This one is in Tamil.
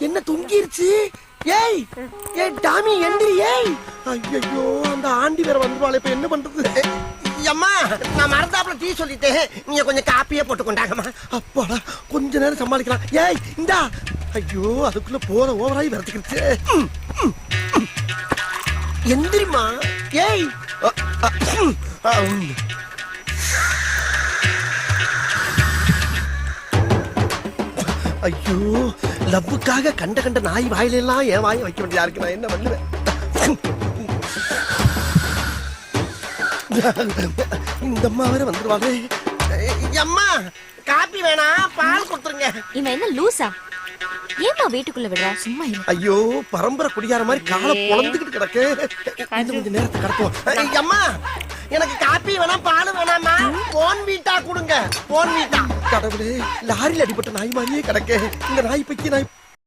என்ன தொங்கிருச்சு? ஏய் ஏய் டாமி எந்திரி. ஏய் ஐயோ அந்த ஆண்டி வேற வந்துருவாளே, இப்ப என்ன பண்றது? அம்மா நான் மறந்தாப்புல டீ சொல்லிட்டேன், நீங்க கொஞ்சம் காப்பியே போட்டு கொண்டாங்கம்மா. அப்பாடா கொஞ்ச நேரம் சமாளிக்கலாம். ஏய் இந்தா. ஐயோ அதுக்குள்ள போற ஓவராய் வரதுக்கிடுச்சு. எந்திரிமா. ஏய் ஐயோ லவ்வுக்காக கண்ட கண்ட நாய் வாயில எல்லாம் என் வாயை வைக்க வேண்டியதா இருக்கு. நான் என்ன பண்ணுவேன்? இந்த அம்மா வேற வந்துருவாங்க. அம்மா காப்பி வேணா, பால் கொடுத்துருங்க. இவன் என்ன லூசா? ஏமா வீட்டுக்குள்ள விடுறா? சும்மா இல்ல. ஐயோ பரம்பரை குடியார மாதிரி காலை பொளந்துக்கிட்டு கிடக்கு. இன்னும் கொஞ்சம் நேரத்தை கடப்போம். அம்மா எனக்கு காப்பி வேணா, பால் வேணாமா? போன் வீட்டா கொடுங்க. போன் வீட்டா. கடவுளே லாரியில் அடிபட்ட நாய் மாதிரியே கிடக்கு. இந்த நாய் பைக்கு நான்